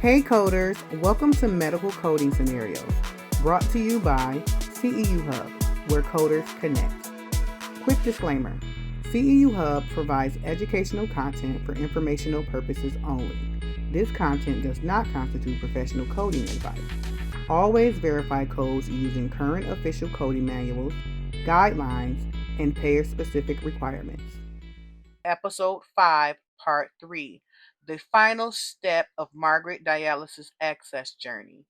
Hey coders, welcome to Medical Coding Scenarios, brought to you by CEU Hub, where coders connect. Quick disclaimer, CEU Hub provides educational content for informational purposes only. This content does not constitute professional coding advice. Always verify codes using current official coding manuals, guidelines, and payer-specific requirements. Episode 5, Part 3, the final step of Margaret dialysis access journey.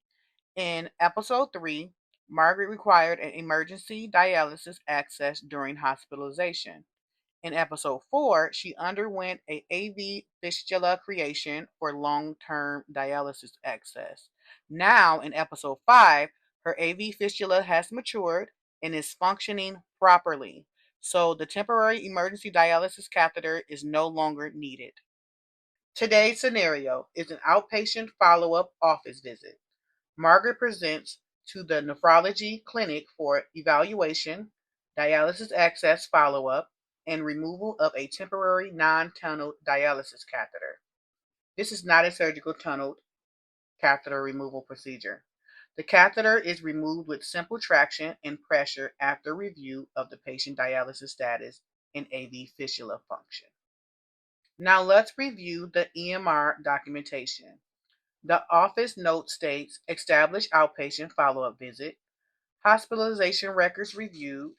In Episode 3, Margaret required an emergency dialysis access during hospitalization. In Episode 4, she underwent a AV fistula creation for long-term dialysis access. Now, in Episode 5, her AV fistula has matured and is functioning properly, so the temporary emergency dialysis catheter is no longer needed. Today's scenario is an outpatient follow-up office visit. Margaret presents to the nephrology clinic for evaluation, dialysis access follow-up, and removal of a temporary non-tunneled dialysis catheter. This is not a surgical tunneled catheter removal procedure. The catheter is removed with simple traction and pressure after review of the patient dialysis status and AV fistula function. Now let's review the EMR documentation. The office note states established outpatient follow-up visit, hospitalization records reviewed,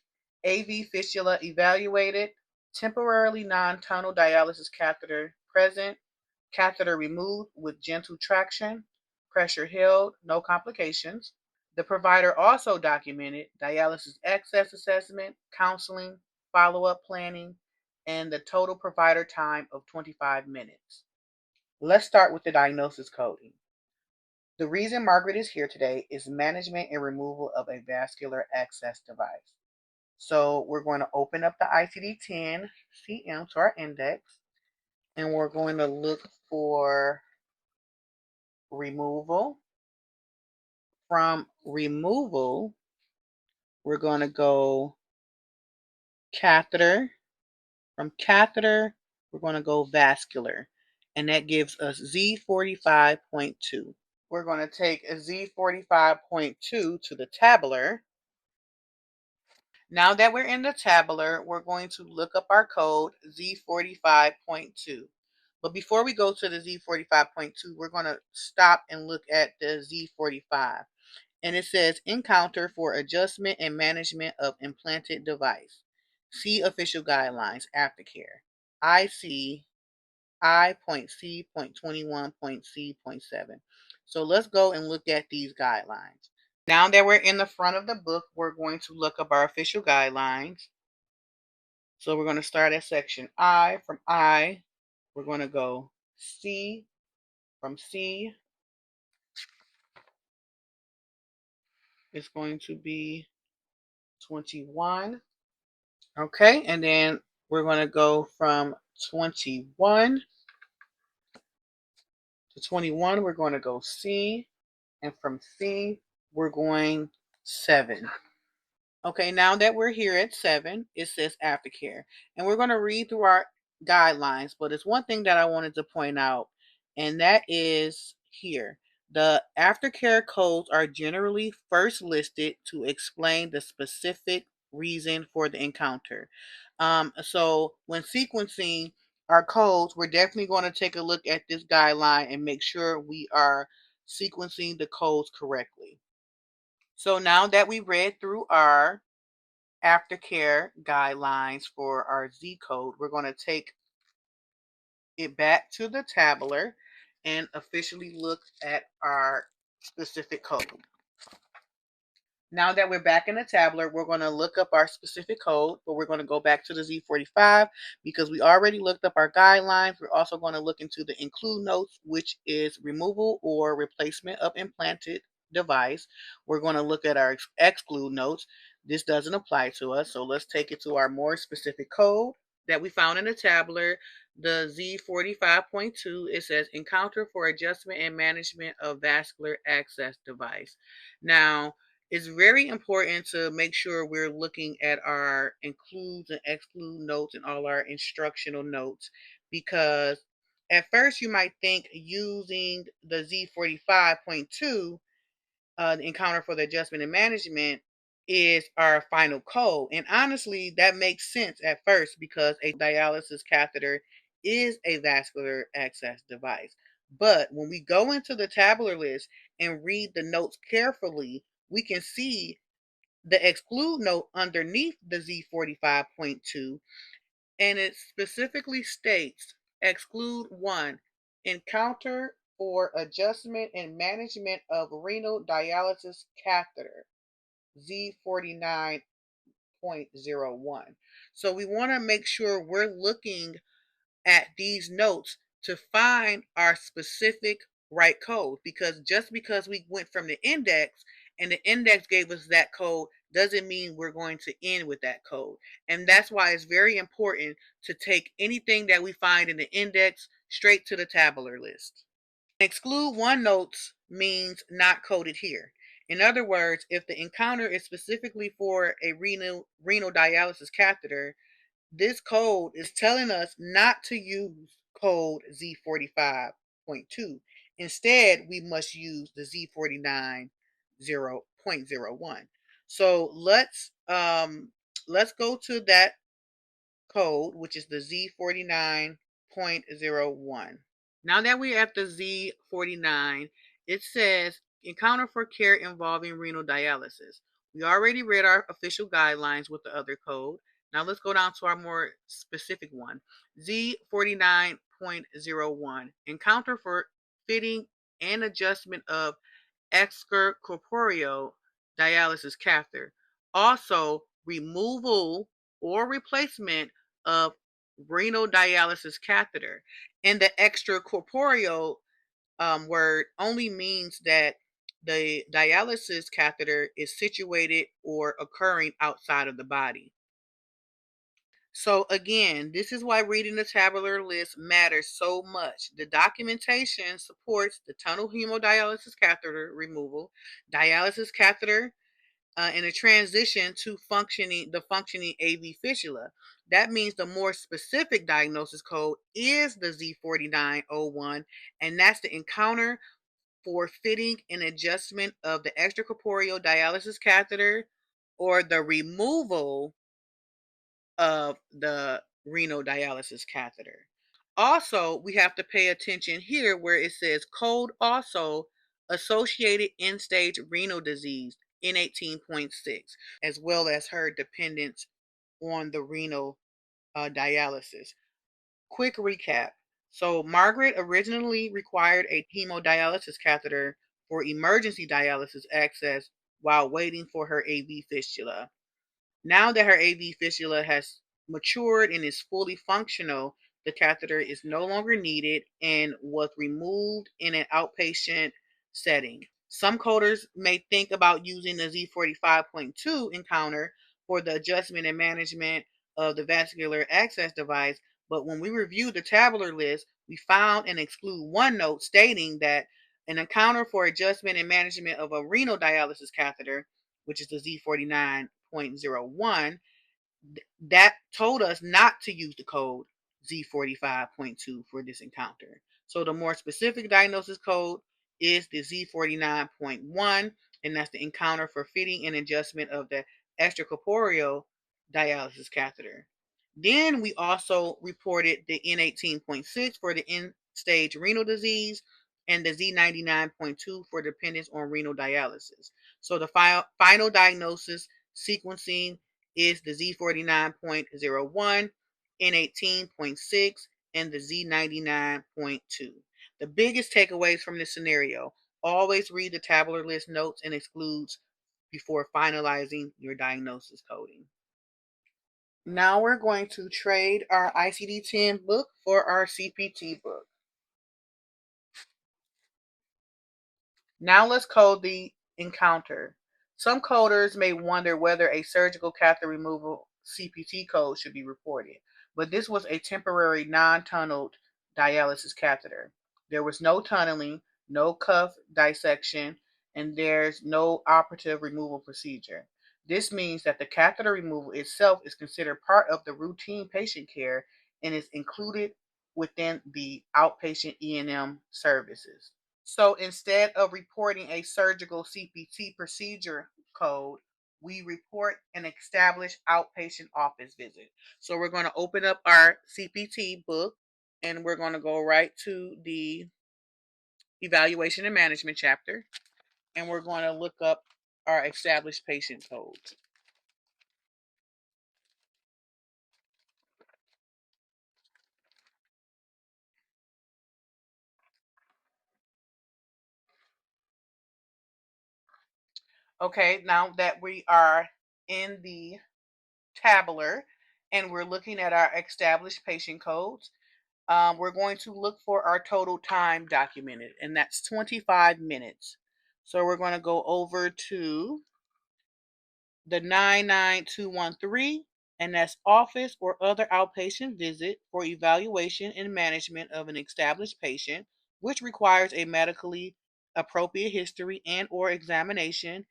AV fistula evaluated, temporarily non-tunnel dialysis catheter present, catheter removed with gentle traction, pressure held, no complications. The provider also documented dialysis access assessment, counseling, follow-up planning, and the total provider time of 25 minutes. Let's start with the diagnosis coding. The reason Margaret is here today is management and removal of a vascular access device. So we're going to open up the ICD-10 CM to our index, and we're going to look for removal. From removal, we're going to go catheter. From catheter, we're going to go vascular, and that gives us Z45.2. We're going to take a Z45.2 to the tabular. Now that we're in the tabular, we're going to look up our code Z45.2. But before we go to the Z45.2, we're going to stop and look at the Z45. And it says encounter for adjustment and management of implanted device. See official guidelines, aftercare. IC I.C.21.C.7. So let's go and look at these guidelines. Now that we're in the front of the book, we're going to look up our official guidelines. So we're going to start at section I. From I, we're going to go C. From C, it's going to be 21. Okay, and then we're going to go from 21 to 21, we're going to go C. And from C, we're going 7. Okay, now that we're here at 7, it says aftercare. And we're going to read through our guidelines, but it's one thing that I wanted to point out, and that is here. The aftercare codes are generally first listed to explain the specific reason for the encounter. So when sequencing our codes, we're definitely going to take a look at this guideline and make sure we are sequencing the codes correctly. So now that we read through our aftercare guidelines for our Z code, we're going to take it back to the tabular and officially look at our specific code. Now that we're back in the tabular, we're going to look up our specific code, but we're going to go back to the Z45 because we already looked up our guidelines. We're also going to look into the include notes, which is removal or replacement of implanted device. We're going to look at our exclude notes. This doesn't apply to us, so let's take it to our more specific code that we found in the tabular, the Z45.2. It says encounter for adjustment and management of vascular access device. Now, it's very important to make sure we're looking at our includes and exclude notes and all our instructional notes, because At first, you might think using the Z45.2, the encounter for the adjustment and management, is our final code. And honestly, that makes sense at first because a dialysis catheter is a vascular access device. But when we go into the tabular list and read the notes carefully, we can see the exclude note underneath the Z45.2, and it specifically states exclude 1, encounter for adjustment and management of renal dialysis catheter, Z49.01. So we want to make sure we're looking at these notes to find our specific right code, because just because we went from the index and the index gave us that code doesn't mean we're going to end with that code. And that's why it's very important to take anything that we find in the index straight to the tabular list. Exclude 1 notes means not coded here. In other words, if the encounter is specifically for a renal dialysis catheter, this code is telling us not to use code Z45.2. Instead, we must use the Z49.01. So let's go to that code, which is the Z49.01. Now that we're at the Z49, it says encounter for care involving renal dialysis. We already read our official guidelines with the other code. Now let's go down to our more specific one. Z49.01, encounter for fitting and adjustment of extracorporeal dialysis catheter. Also, removal or replacement of renal dialysis catheter. And the extracorporeal word only means that the dialysis catheter is situated or occurring outside of the body. So again, this is why reading the tabular list matters so much. The documentation supports the tunnel hemodialysis catheter removal, dialysis catheter, and a transition to the functioning AV fistula. That means the more specific diagnosis code is the Z4901, and that's the encounter for fitting and adjustment of the extracorporeal dialysis catheter or the removal of the renal dialysis catheter. Also, we have to pay attention here where it says code also associated end-stage renal disease, N18.6, as well as her dependence on the renal dialysis. Quick recap. So Margaret originally required a hemodialysis catheter for emergency dialysis access while waiting for her AV fistula. Now that her AV fistula has matured and is fully functional, the catheter is no longer needed and was removed in an outpatient setting. Some coders may think about using the Z45.2 encounter for the adjustment and management of the vascular access device, but when we reviewed the tabular list, we found an exclude 1 note stating that an encounter for adjustment and management of a renal dialysis catheter, which is the Z49.01, that told us not to use the code Z45.2 for this encounter. So the more specific diagnosis code is the Z49.1, and that's the encounter for fitting and adjustment of the extracorporeal dialysis catheter. Then we also reported the N18.6 for the end-stage renal disease and the Z99.2 for dependence on renal dialysis. So the final diagnosis sequencing is the Z49.01, N18.6, and the Z99.2. The biggest takeaways from this scenario: always read the tabular list notes and excludes before finalizing your diagnosis coding. Now we're going to trade our ICD-10 book for our CPT book. Now let's code the encounter. Some coders may wonder whether a surgical catheter removal CPT code should be reported, but this was a temporary non-tunneled dialysis catheter. There was no tunneling, no cuff dissection, and there's no operative removal procedure. This means that the catheter removal itself is considered part of the routine patient care and is included within the outpatient E&M services. So instead of reporting a surgical CPT procedure code, we report an established outpatient office visit. So we're going to open up our CPT book and we're going to go right to the evaluation and management chapter, and we're going to look up our established patient codes. Okay, now that we are in the tabular and we're looking at our established patient codes, we're going to look for our total time documented, and that's 25 minutes. So we're going to go over to the 99213, and that's office or other outpatient visit for evaluation and management of an established patient, which requires a medically appropriate history and or examination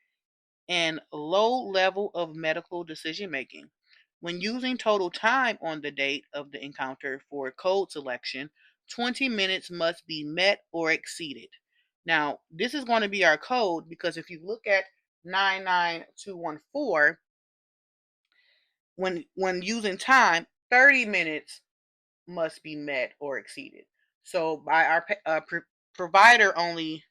and low level of medical decision making. When using total time on the date of the encounter for code selection, 20 minutes must be met or exceeded. Now, this is going to be our code because if you look at 99214, when using time, 30 minutes must be met or exceeded. So by our provider only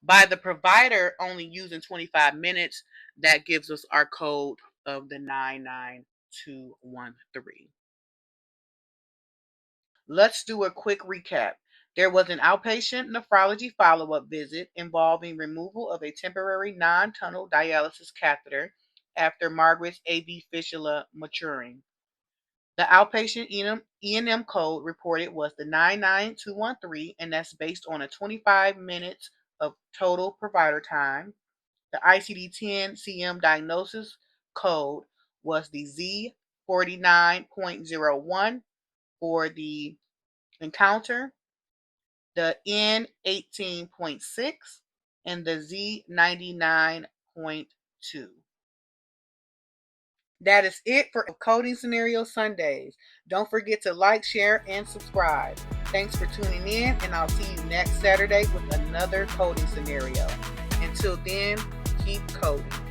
by the provider only using 25 minutes, that gives us our code of the 99213. Let's do a quick recap. There was an outpatient nephrology follow-up visit involving removal of a temporary non-tunnel dialysis catheter after Margaret's AV fistula maturing. The outpatient E&M code reported was the 99213, and that's based on a 25 minutes of total provider time. The ICD-10 CM diagnosis code was the Z49.01 for the encounter, the N18.6, and the Z99.2. That is it for Coding Scenario Sundays. Don't forget to like, share, and subscribe. Thanks for tuning in, and I'll see you next Saturday with another coding scenario. Until then, keep coding.